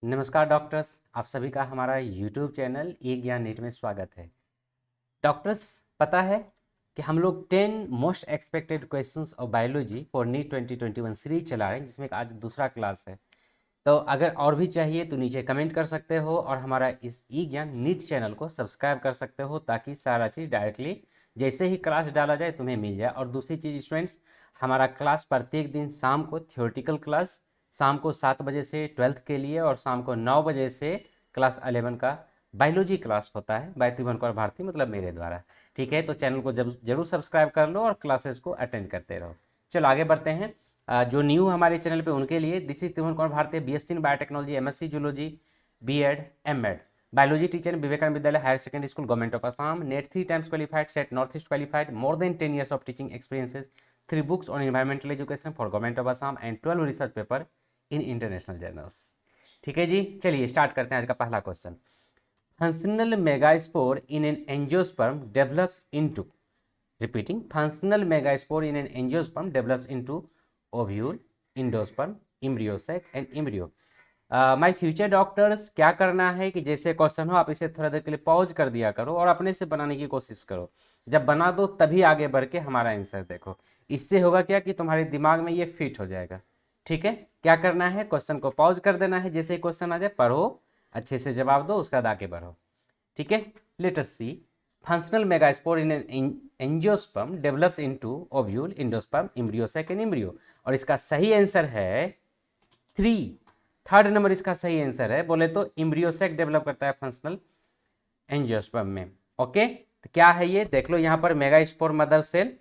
नमस्कार डॉक्टर्स, आप सभी का हमारा यूट्यूब चैनल ई ज्ञान नीट में स्वागत है। डॉक्टर्स, पता है कि हम लोग 10 most expected questions of biology for NEET 2021 series चला रहे हैं, जिसमें आज दूसरा क्लास है। तो अगर और भी चाहिए तो नीचे कमेंट कर सकते हो और हमारा इस ई ज्ञान नीट चैनल को सब्सक्राइब कर सकते हो, ताकि सारा चीज़ डायरेक्टली जैसे ही क्लास डाला जाए तुम्हें मिल जाए। और दूसरी चीज़ स्टूडेंट्स, हमारा क्लास प्रत्येक दिन शाम को थियोरेटिकल क्लास शाम को 7 बजे से 12th के लिए, और शाम को 9 बजे से क्लास 11 का बायोलॉजी क्लास होता है बाय त्रिभुवन कौर भारती, मतलब मेरे द्वारा। ठीक है, तो चैनल को जरूर सब्सक्राइब कर लो और क्लासेस को अटेंड करते रहो। चलो आगे बढ़ते हैं। जो न्यू हमारे चैनल पे उनके लिए, this is Tribhuvan Kaur Bharti, BSc in biotechnology, MSc zoology, BEd, MEd, biology teacher, Vivekananda Vidyalaya higher secondary school, government of Assam, NET 3 times qualified, SET north east qualified, more than 10 years of teaching experiences, 3 books on environmental education for government of Assam and 12 research paper in international journals। ठीक है जी, चलिए start करते हैं आज का पहला question. Functional megaspore in an angiosperm develops into, repeating, functional megaspore in an angiosperm develops into ovule, endosperm, embryo sac and embryo. My future doctors, क्या करना है कि जैसे क्वेश्चन हो आप इसे थोड़ा देर के लिए पॉज कर दिया करो और अपने से बनाने की कोशिश करो। जब बना दो तभी आगे बढ़ के हमारा आंसर देखो। इससे होगा क्या कि तुम्हारे दिमाग में ये फिट हो जाएगा। ठीक है, क्या करना है, क्वेश्चन को पॉज कर देना है, जैसे ही क्वेश्चन आ जाए पढ़ो, अच्छे से जवाब दो, उसका बाद आगे बढ़ो। ठीक है, let us see. Functional megaspore in an angiosperm develops into ovule, endosperm, embryo sac and embryo. और इसका सही आंसर है 3, थर्ड नंबर इसका सही आंसर है। बोले तो एम्ब्रियो सैक डेवलप करता है फंक्शनल एंजियोस्पर्म में। ओके, तो क्या है ये देख लो, यहाँ पर मेगास्पोर मदर सेल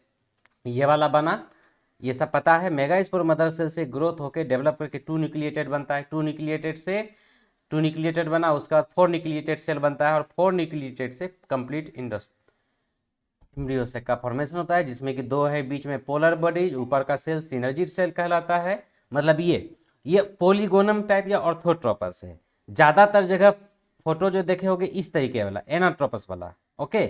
ये वाला बना, ये सब पता है। मेगास्पोर मदर सेल से ग्रोथ होकर डेवलप करके 2 न्यूक्लिएटेड बनता है, 2 न्यूक्लिएटेड से 2 न्यूक्लिएटेड बना, उसके बाद 4 न्यूक्लिएटेड सेल बनता है, और 4 न्यूक्लिएटेड से कंप्लीट एम्ब्रियो सैक का फॉर्मेशन होता है, जिसमें कि 2 है बीच में पोलर बॉडीज, ऊपर का सेल सिनर्जी सेल कहलाता है। मतलब ये पोलीगोनम टाइप या ऑर्थोट्रोपस है। ज़्यादातर जगह फोटो जो देखे होगे इस तरीके वाला एनाट्रोपस वाला। ओके,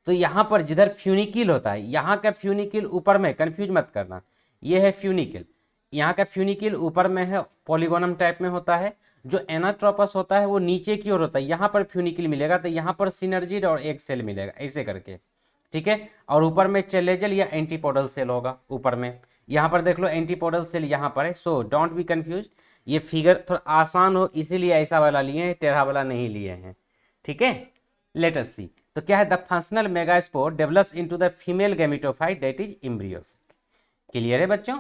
तो यहाँ पर जिधर फ्यूनिकिल होता है, यहाँ का फ्यूनिकिल ऊपर में, कंफ्यूज मत करना, ये है फ्यूनिकिल, यहाँ का फ्यूनिकिल ऊपर में है, पॉलीगोनम टाइप में होता है। जो एनाट्रोपस होता है वो नीचे की ओर होता है, यहाँ पर फ्यूनिकिल मिलेगा तो यहाँ पर सिनर्जिड और एक सेल मिलेगा ऐसे करके। ठीक है, और ऊपर में चेलेजल या एंटीपोडल सेल होगा ऊपर में। यहाँ पर देख लो एंटीपोडल सेल यहाँ पर है, सो डोंट बी कंफ्यूज। ये फिगर थोड़ा आसान हो इसीलिए ऐसा वाला लिए हैं, टेढ़ा वाला नहीं लिए हैं। ठीक है, लेट अस सी। तो क्या है, the functional megaspore develops into the female gametophyte that is embryos. Clear है बच्चों?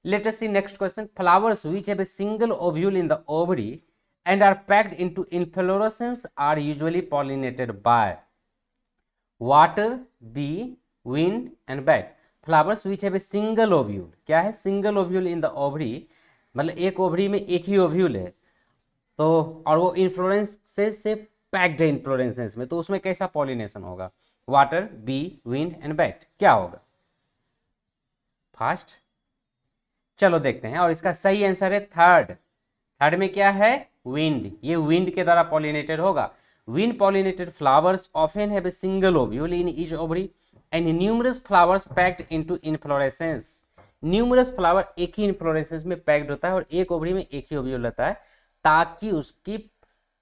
Let us see next question. Flowers which have a single ovule in the ovary and are packed into inflorescence are usually pollinated by water, bee, wind and bat. Flowers which have a single ovule, क्या है, single ovule in the ovary, मतलब एक ovary में एक ही ovule है, तो और वो इन्फ्लोरेंसेस से पैक्ड है इन्फ्लोरेंसेस में, तो उसमें कैसा पॉलिनेशन होगा? Water, bee, wind and bat, क्या होगा? फास्ट, चलो देखते हैं। और इसका सही आंसर है थर्ड। थर्ड में क्या है? विंड। ये विंड के द्वारा पॉलिनेटेड होगा। Wind pollinated flowers often have a single ovule in each ovary and numerous flowers packed into inflorescence. Numerous flower एक ही इन्फ्लोरेसेंस में पैक्ड होता है और एक ओवरी में एक ही ओव्यूल रहता है, ताकि उसकी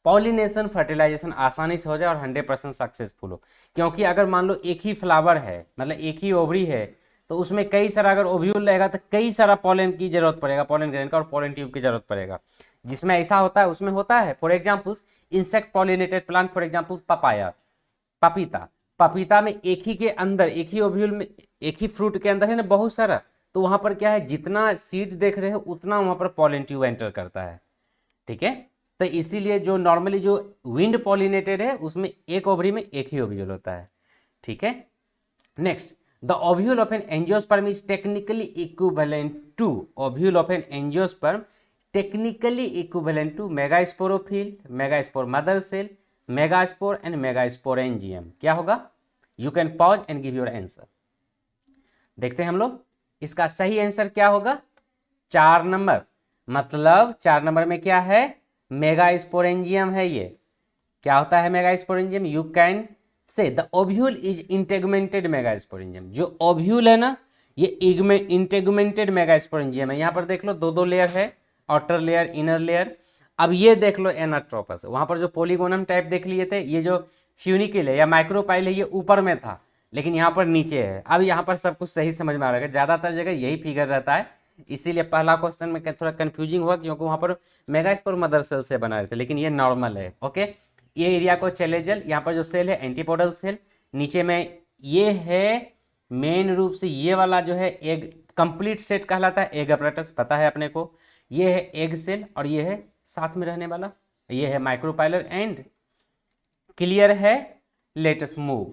पॉलिनेशन फर्टिलाइजेशन आसानी से हो जाए और 100% सक्सेसफुल हो। क्योंकि अगर मान लो एक ही फ्लावर है, मतलब एक ही ओवरी है, तो उसमें कई सारा अगर ओव्यूल रहेगा तो कई सारा पॉलन की जरूरत पड़ेगा, पॉलन ग्रेन का और पॉलन ट्यूब की जरूरत पड़ेगा। जिसमें ऐसा होता है उसमें होता है, for example insect pollinated plant, for example papaya, पपीता। पपीता में एक ही के अंदर, एक ही ओव्यूल में, एक ही फ्रूट के अंदर है ना बहुत सारा, तो वहां पर क्या है, जितना सीड देख रहे हो उतना वहां पर पॉलन ट्यूब एंटर करता है। ठीक है, तो इसीलिए जो नॉर्मली जो विंड पॉलिनेटेड है उसमें एक ओवरी में एक ही ओव्यूल होता है। ठीक है, next, the ovule of an angiosperm is technically equivalent to, ovule of an angiosperm technically equivalent to megasporophyll, megaspore mother cell, megaspore and megasporangium. क्या होगा? You can pause and give your answer. देखते हैं हम लोग इसका सही answer क्या होगा। 4 नंबर, मतलब 4 नंबर में क्या है, मेगास्पोरेंजियम है। ये क्या होता है megasporangium? You can say the ovule is integumented megasporangium. जो ओव्यूल है ना, ये इंटेगुमेंटेड मेगास्पोरेंजियम है। यहाँ पर देख लो 2 लेयर है, आउटर लेयर, इनर लेयर। अब ये देख लो एनाट्रोपस, वहाँ पर जो पोलीगोनम टाइप देख लिए थे, ये जो फ्यूनिकल है या माइक्रोपाइल है ये ऊपर में था, लेकिन यहाँ पर नीचे है। अब यहाँ पर सब कुछ सही समझ में आ रहा है, ज़्यादातर जगह यही फिगर रहता है, इसीलिए पहला क्वेश्चन में थोड़ा कन्फ्यूजिंग हुआ, क्योंकि वहाँ पर मेगास्पोर मदर सेल से बना रहे थे, लेकिन ये नॉर्मल है। ओके, ये एरिया को चैलेजल, यहाँ पर जो सेल है एंटीपोडल सेल, नीचे में ये है मेन रूप से ये वाला जो है एग कंप्लीट सेट कहलाता है, एग अपरेटस पता है अपने को, ये है एग सेल और ये है साथ में रहने वाला, ये है माइक्रोपाइलर एंड। क्लियर है? Let us move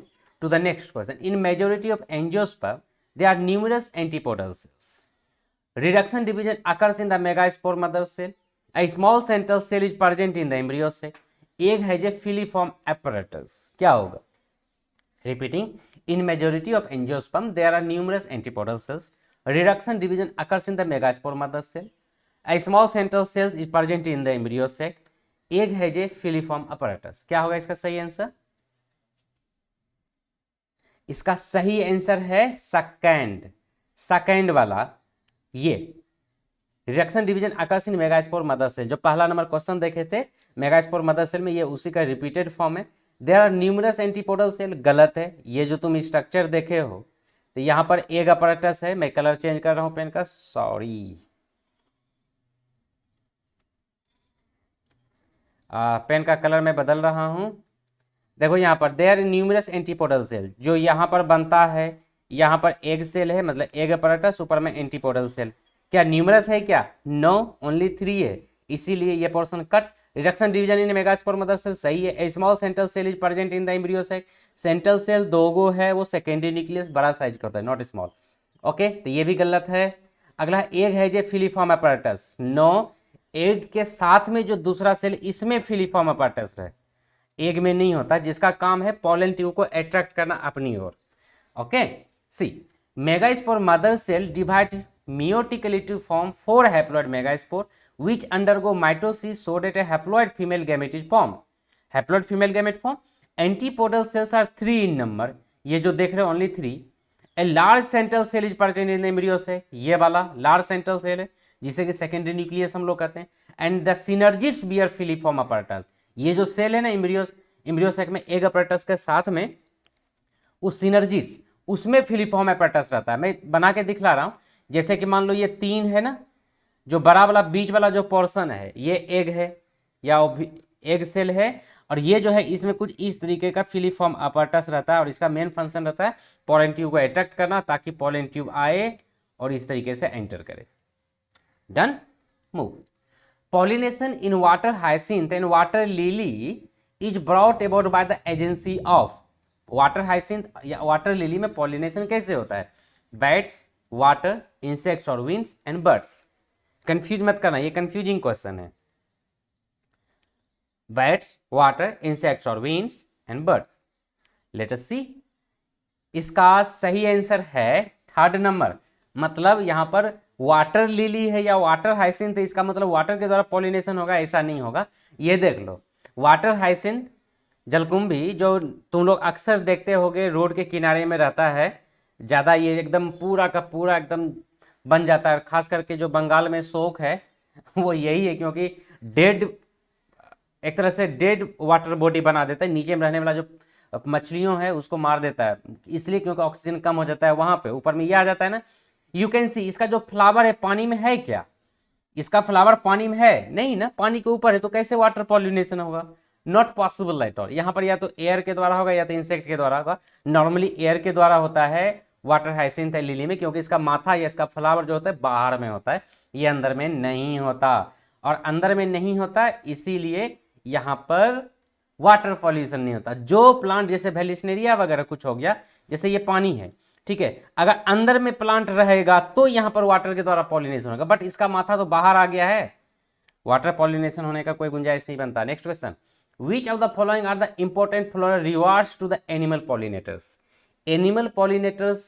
to the next question. In majority of angiosperm there are numerous antipodal cells. Reduction division occurs in the megaspore mother cell. A small central cell is present in the embryo sac. Egg has a filiform apparatus. क्या होगा? Repeating, in majority of angiosperm there are numerous antipodal cells. Reduction division occurs in the megaspore mother cell. A small central cell is present in the embryo sac. Egg has a filiform apparatus. क्या होगा इसका सही answer? इसका सही answer है second वाला, ये reduction division occurs in megaspore mother cell. जो पहला नंबर क्वेश्चन देखे थे मेगास्पोर मदर सेल में, ये उसी का रिपीटेड फॉर्म है। There are numerous antipodal cell, गलत है। ये जो तुम स्ट्रक्चर देखे हो तो यहाँ पर एग अपरेटस है। मैं कलर चेंज कर रहा हूँ पेन का, सॉरी, पेन का कलर मैं बदल रहा हूँ। देखो यहाँ पर देयर न्यूमरस एंटीपोडल सेल, जो यहाँ पर बनता है, यहाँ पर एग सेल है, मतलब एग अपरेटस, ऊपर में एंटीपोडल सेल। क्या न्यूमरस है क्या? नो, ओनली 3 है, इसीलिए ये portion cut. Reduction division in megaspore mother cell सही है। A small central cell is present in the embryo sac. Central cell 2 गो है, वो सेकेंडरी न्यूक्लियस बड़ा साइज का होता है, नॉट स्मॉल। ओके, तो ये भी गलत है। अगला एग है जे फिलीफॉर्म अपरेटस, नो, एग के साथ में जो दूसरा सेल इसमें फिलीफॉर्म अपरेटस है, एग में नहीं होता, जिसका काम है पॉलन ट्यूब को अट्रैक्ट करना अपनी ओर। Okay, see megaspore mother cell divide meiotically to form 4 haploid megaspore which undergo mitosis so that a haploid female gamete is formed. Haploid female gamete form. Antipodal cells are 3 in number. ये जो देख रहे हो only 3. A large central cell is present in the embryo sac. ये वाला large central cell है जिसे कि secondary nucleus हम लोग कहते हैं. And the synergids bear filiform apparatus. ये जो सेल है ना embryo sac में egg apparatus के साथ में उस synergids उसमें फिलीफॉर्म apparatus रहता है। मैं बना के दिखला रहा हूँ। जैसे कि मान लो ये 3 है ना, जो बड़ा वाला बीच वाला जो पोर्शन है ये एग है या एग सेल है, और ये जो है इसमें कुछ इस तरीके का फिलीफॉर्म अपरेटस रहता है, और इसका मेन फंक्शन रहता है पॉलन ट्यूब को अट्रैक्ट करना, ताकि पॉलन ट्यूब आए और इस तरीके से एंटर करे। Done, move. Pollination in water hyacinth and water lily is brought about by the agency of. Water hyacinth या वाटर लिली में पॉलिनेशन कैसे होता है? बैट्स, वाटर, इंसेक्ट्स और विंड्स एंड बर्ड्स। कंफ्यूज मत करना, ये कंफ्यूजिंग क्वेश्चन है। बैट्स, वाटर, इंसेक्ट्स और winds and birds. Let us see, इसका सही आंसर है 3rd नंबर। मतलब यहां पर वाटर लिली है या वाटर हाइसिंथ है, इसका मतलब वाटर के द्वारा पॉलिनेशन होगा, ऐसा नहीं होगा। ये देख लो, वाटर हाइसिंथ जलकुंभी जो तुम लोग अक्सर देखते होगे रोड के किनारे में रहता है ज़्यादा, ये एकदम पूरा का पूरा एकदम बन जाता है। खास करके जो बंगाल में शौक है वो यही है, क्योंकि डेड, एक तरह से डेड वाटर बॉडी बना देता है, नीचे में रहने वाला जो मछलियों है उसको मार देता है, इसलिए क्योंकि ऑक्सीजन कम हो जाता है वहाँ पे। ऊपर में ये आ जाता है ना, यू कैन सी। इसका जो फ्लावर है पानी में है क्या? इसका फ्लावर पानी में है नहीं ना, पानी के ऊपर है, तो कैसे वाटर पॉलिनेशन होगा? Not possible at all. यहाँ पर या तो एयर के द्वारा होगा या तो इंसेक्ट के द्वारा होगा। नॉर्मली एयर के द्वारा होता है वाटर हाइसिंथ है लिली में, क्योंकि इसका माथा या इसका फ्लावर जो होता है बाहर में होता है, ये अंदर में नहीं होता। और अंदर में नहीं होता इसीलिए यहाँ पर वाटर पॉल्यूशन नहीं होता। जो प्लांट जैसे वेलिस्नेरिया वगैरह कुछ हो गया, जैसे ये पानी है, ठीक है, अगर अंदर में प्लांट रहेगा तो यहाँ पर वाटर के द्वारा पॉलिनेशन होगा, बट इसका माथा तो बाहर आ गया है, वाटर पॉलिनेशन होने का कोई गुंजाइश नहीं बनता। Next question, which of the following are the important floral rewards to the animal pollinators. Animal pollinators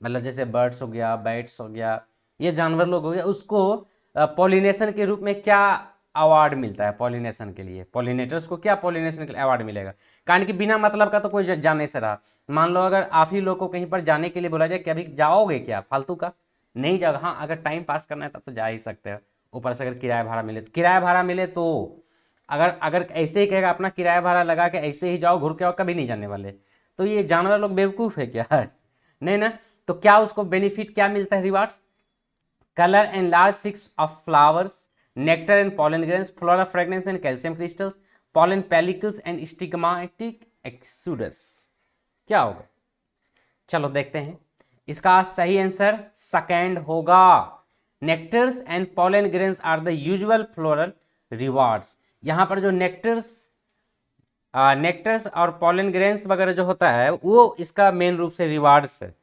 मतलब जैसे बर्ड्स हो गया, बैट्स हो गया, ये जानवर लोग हो गया, उसको पॉलिनेशन के रूप में क्या अवार्ड मिलता है? पॉलिनेशन के लिए पॉलिनेटर्स को क्या पॉलिनेशन के लिए अवार्ड मिलेगा? कारण कि बिना मतलब का तो कोई जाने से रहा। मान लो अगर आप ही लोग को कहीं पर जाने के लिए बोला जाए कि अभी जाओगे क्या, फालतू का नहीं जाओगे, हाँ अगर टाइम पास करना है तब तो जा ही सकते हो, ऊपर से अगर किराया भाड़ा मिले तो, किराया भाड़ा मिले तो अगर अगर ऐसे ही कहेगा अपना किराया भाड़ा लगा के ऐसे ही जाओ घुर के आओ, कभी नहीं जाने वाले। तो ये जानवर लोग बेवकूफ़ है क्या? नहीं ना। तो क्या उसको बेनिफिट क्या मिलता है, रिवार्ड्स? कलर एंड लार्ज सिक्स of flowers, nectar and pollen grains, flora fragrance and calcium crystals, pollen pellicles and stigmatic exudates. क्या होगा? चलो देखते हैं। इसका सही आंसर सेकेंड होगा। Nectars and pollen grains are the usual floral rewards. यहाँ पर जो नेक्टर्स और पॉलन ग्रेन्स वगैरह जो होता है वो इसका मेन रूप से रिवार्ड्स है।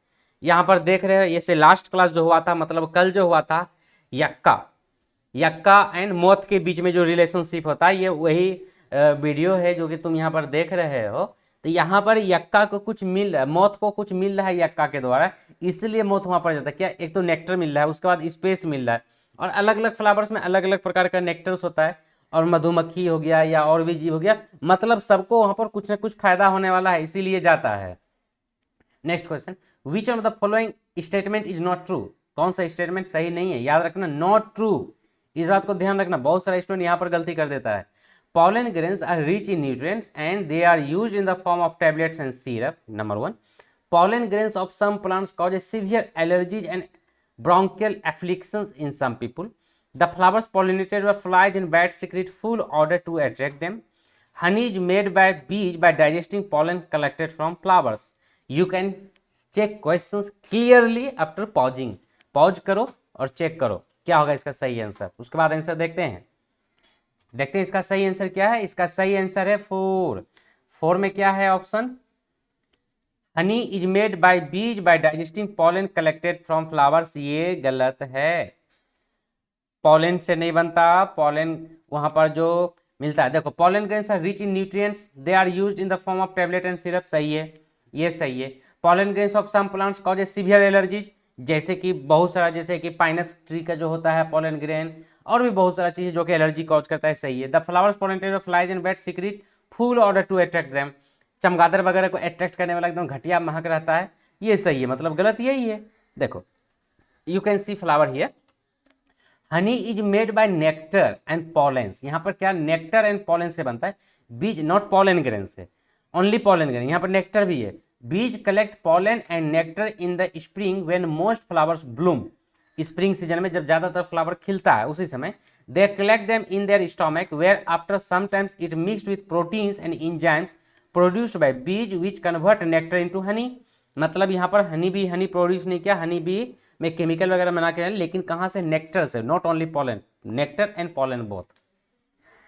यहाँ पर देख रहे हो, जैसे लास्ट क्लास जो हुआ था, मतलब कल जो हुआ था, यक्का एंड मोथ के बीच में जो रिलेशनशिप होता है, ये वही वीडियो है जो कि तुम यहाँ पर देख रहे हो। तो यहाँ पर यक्का को कुछ मिल रहा है, मोथ को कुछ मिल रहा है यक्का के द्वारा, इसलिए मोथ वहाँ पर जाता है। क्या? एक तो नेक्टर मिल रहा है, उसके बाद स्पेस मिल रहा है, और अलग अलग फ्लावर्स में अलग अलग प्रकार का नेक्टर्स होता है, और मधुमक्खी हो गया या और भी जीव हो गया, मतलब सबको वहाँ पर कुछ ना कुछ फायदा होने वाला है, इसीलिए जाता है। Next question, which of the following statement is not true? कौन सा स्टेटमेंट सही नहीं है? याद रखना, नॉट ट्रू, इस बात को ध्यान रखना, बहुत सारा स्टूडेंट यहाँ पर गलती कर देता है। Pollen grains are rich in nutrients and they are used in the form of tablets and syrup. Number 1. Pollen grains of some plants cause severe allergies and bronchial afflictions in some people. The flowers pollinated by flies and bats secrete full odor to attract them. Honey is made by bees by digesting pollen collected from flowers. You can check questions clearly after pausing. Pause करो और check करो क्या होगा इसका सही answer. उसके बाद answer देखते हैं इसका सही आंसर क्या है। इसका सही आंसर है 4। 4 में क्या है option? Honey is made by bees by digesting pollen collected from flowers. ये गलत है, पॉलन से नहीं बनता, पॉलन वहां पर जो मिलता है, देखो pollen grains are rich in nutrients, they are used in the form of tablet and syrup. सही है, ये सही है। Pollen grains of some plants cause a severe allergies, जैसे कि बहुत सारा, जैसे कि पाइनस ट्री का जो होता है पॉलन ग्रेन, और भी बहुत सारा चीज़ जो कि एलर्जी कॉज करता है। सही है। The flowers pollinated by flies and bats secrete foul odour to attract them, चमगादड़ वगैरह को अट्रैक्ट करने वाला एकदम घटिया महक रहता है। ये सही है, मतलब गलत यही है। देखो you can see flower here, Honey is made bye nectar and pollens. यहाँ पर क्या नेक्टर एंड पॉलेंस से बनता है, बीज नॉट पॉलन ग्रेन से, ओनली पॉलन ग्रेन। यहाँ पर नेक्टर भी है। Bees collect pollen and nectar in the spring when most flowers bloom. Spring season में जब ज्यादातर फ्लावर खिलता है उसी समय they collect them in their stomach where after sometimes it mixed with proteins and enzymes produced by bees which convert nectar into honey. मतलब यहाँ पर हनी बी हनी प्रोड्यूस नहीं किया, हनी बी में केमिकल वगैरह बना के, लेकिन कहाँ से? नेक्टर से, not only pollen, nectar and pollen both.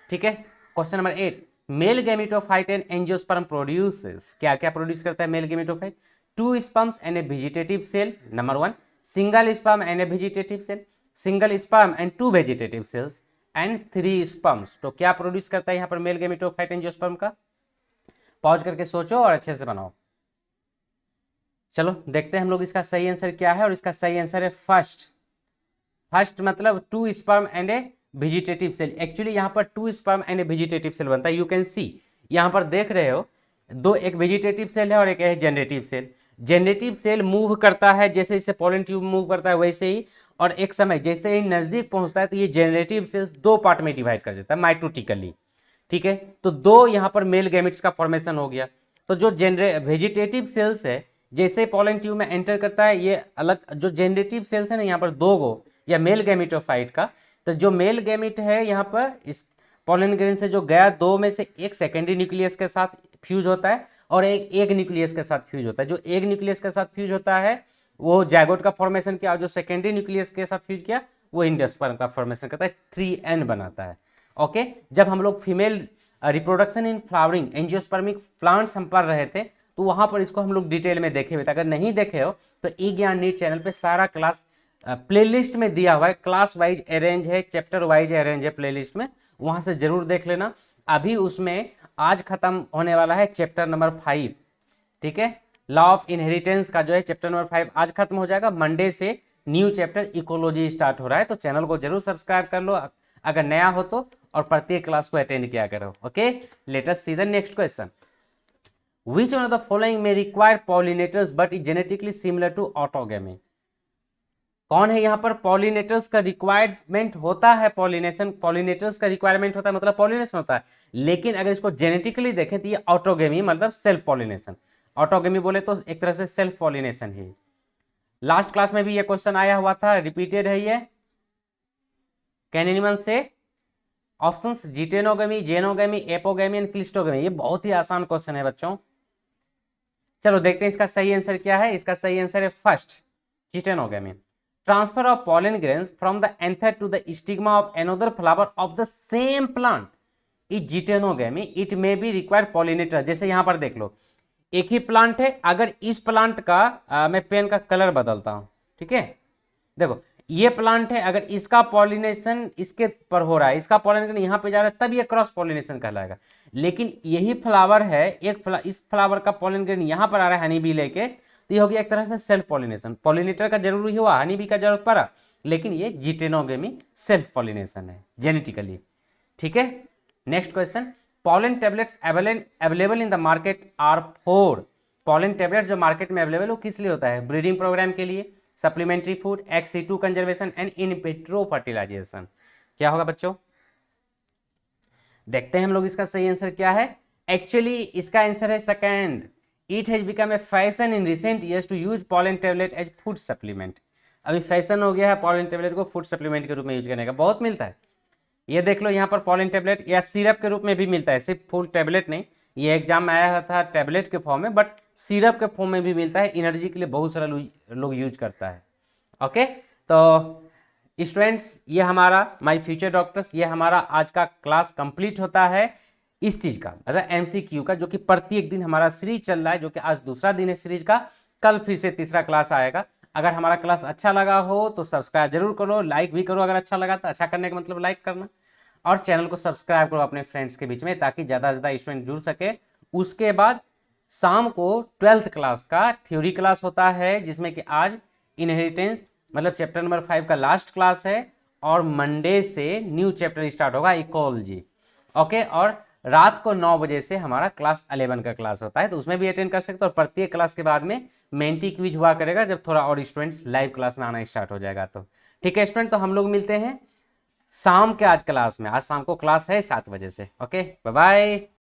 ठीक है। Question number 8, male gametophyte and angiosperm produces. क्या क्या प्रोड्यूस करता है male gametophyte? 2 sperms and a vegetative cell. Number 1, single sperm and a vegetative cell, single sperm and 2 vegetative cells and 3 sperms. तो क्या produce करता है यहाँ पर मेल गैमेटोफाइट एंजियोस्पर्म का? पॉज करके सोचो और अच्छे से बनाओ। चलो देखते हैं हम लोग इसका सही आंसर क्या है, और इसका सही आंसर है फर्स्ट मतलब 2 sperm and a vegetative cell. Actually यहाँ पर 2 sperm and a vegetative cell बनता है। यू कैन सी यहाँ पर देख रहे हो दो, एक वेजिटेटिव सेल है और एक है generative cell. Generative cell move करता है जैसे जैसे पॉलन ट्यूब मूव करता है वैसे ही, और एक समय जैसे ही नजदीक पहुंचता है तो ये जनरेटिव सेल्स 2 पार्ट में डिवाइड कर देता है माइटोटिकली। ठीक है, तो 2 यहाँ पर मेल गैमेट्स का फॉर्मेशन हो गया। तो जो वेजिटेटिव सेल्स है जैसे पॉलन ट्यूब में एंटर करता है, ये अलग, जो जनरेटिव सेल्स है ना यहाँ पर 2 गो या मेल गैमेटोफाइट का, तो जो मेल गैमेट है यहाँ पर इस पॉलन ग्रेन से जो गया, 2 में से एक सेकेंडरी न्यूक्लियस के साथ फ्यूज होता है और एक न्यूक्लियस के साथ फ्यूज होता है। जो एक न्यूक्लियस के साथ फ्यूज होता है वो जायगोट का फॉर्मेशन किया, और जो सेकेंडरी न्यूक्लियस के साथ फ्यूज किया वो एंजियोस्पर्म का फॉर्मेशन करता है, 3N बनाता है। ओके, जब हम लोग female reproduction in flowering angiospermic plants हम पढ़ रहे थे तो वहां पर इसको हम लोग डिटेल में देखे हुए थे। अगर नहीं देखे हो तो ई ज्ञान नीट चैनल पे सारा क्लास प्लेलिस्ट में दिया हुआ है, क्लास वाइज अरेंज है, चैप्टर वाइज अरेंज है प्लेलिस्ट में, वहां से जरूर देख लेना। अभी उसमें आज खत्म होने वाला है चैप्टर नंबर 5। ठीक है, लॉ ऑफ इनहेरिटेंस का जो है चैप्टर नंबर 5 आज खत्म हो जाएगा। मंडे से न्यू चैप्टर इकोलॉजी स्टार्ट हो रहा है, तो चैनल को जरूर सब्सक्राइब कर लो अगर नया हो तो, और प्रत्येक क्लास को अटेंड किया करो। Okay, late us see the next question. Which one of the following may require pollinators but is genetically similar to autogamy? कौन है यहाँ पर? पॉलिनेटर्स का रिक्वायरमेंट होता है, पॉलिनेटर्स का रिक्वायरमेंट होता है, मतलब पॉलिनेशन होता है। लेकिन अगर इसको जेनेटिकली देखें तो ये ऑटोगेमी मतलब सेल्फ पॉलिनेशन, ऑटोगेमी बोले तो एक तरह से सेल्फ पॉलिनेशन है। लास्ट क्लास में भी ये क्वेश्चन आया हुआ था, रिपीटेड है ये। Can anyone say options? Geitonogamy, xenogamy, apogamy and cleistogamy. ये बहुत ही आसान क्वेश्चन है बच्चों। चलो देखते हैं इसका सही आंसर क्या है। इसका सही आंसर है first, geitonogamy. Transfer of pollen grains from the anther to the stigma of another flower of the same plant is geitonogamy. It may be require pollinator. जैसे यहां पर देख लो, एक ही प्लांट है, अगर इस प्लांट का मैं पेन का कलर बदलता हूं, ठीक है, देखो ये प्लांट है, अगर इसका पॉलिनेशन इसके पर हो रहा है, इसका पॉलिनेशन यहाँ पे जा रहा है, तब ये क्रॉस पॉलिनेशन कहलाएगा। लेकिन यही फ्लावर है, इस फ्लावर का पॉलिनेशन यहाँ पर आ रहा है हनी बी लेके, तो ये हो गया एक तरह से सेल्फ पॉलिनेशन। पॉलिनेटर का जरूरी हुआ, हनी बी का जरूरत पड़ा, लेकिन ये जिटेनोगेमी सेल्फ पॉलिनेशन है जेनेटिकली। ठीक है, next question. Pollen tablets available in the market are for. Pollen tablet जो मार्केट में अवेलेबल हो किस लिए होता है? ब्रीडिंग प्रोग्राम के लिए, सप्लीमेंट्री फूड, एक्स-C2 conservation and in vitro fertilisation. क्या होगा बच्चों? देखते हैं हम लोग इसका सही आंसर क्या है। एक्चुअली इसका आंसर है second. It has become a fashion in recent years to use pollen tablet as food supplement. अभी फैशन हो गया है पॉलन टेबलेट को फूड सप्लीमेंट के रूप में यूज करने का, बहुत मिलता है। ये देख लो यहाँ पर पॉलन टेबलेट या सिरप के रूप में भी मिलता है, सिर्फ फुल टेबलेट नहीं। ये एग्जाम में आया था टेबलेट के फॉर्म में, बट सिरप के फॉर्म में भी मिलता है। एनर्जी के लिए बहुत सारा लोग यूज करता है। ओके, तो स्टूडेंट्स ये हमारा माय फ्यूचर डॉक्टर्स, ये हमारा आज का क्लास कंप्लीट होता है इस चीज़ का, मतलब MCQ का, जो कि प्रत्येक दिन हमारा सीरीज चल रहा है, जो कि आज दूसरा दिन है सीरीज का। कल फिर से तीसरा क्लास आएगा। अगर हमारा क्लास अच्छा लगा हो तो सब्सक्राइब जरूर करो, लाइक भी करो। अगर अच्छा लगा तो, अच्छा करने का मतलब लाइक करना, और चैनल को सब्सक्राइब करो अपने फ्रेंड्स के बीच में, ताकि ज़्यादा से ज़्यादा स्टूडेंट जुड़ सके। उसके बाद शाम को 12th क्लास का थ्योरी क्लास होता है, जिसमें कि आज इनहेरिटेंस मतलब चैप्टर नंबर 5 का लास्ट क्लास है, और मंडे से न्यू चैप्टर स्टार्ट होगा इकोलॉजी। ओके, और रात को 9 बजे से हमारा क्लास 11 का क्लास होता है, तो उसमें भी अटेंड कर सकते हो। और प्रत्येक क्लास के बाद में मेंटी क्विज हुआ करेगा, जब थोड़ा और स्टूडेंट्स लाइव क्लास में आना स्टार्ट हो जाएगा। तो ठीक है स्टूडेंट, तो हम लोग मिलते हैं शाम के आज क्लास में। आज शाम को क्लास है 7 बजे से। Okay, bye bye.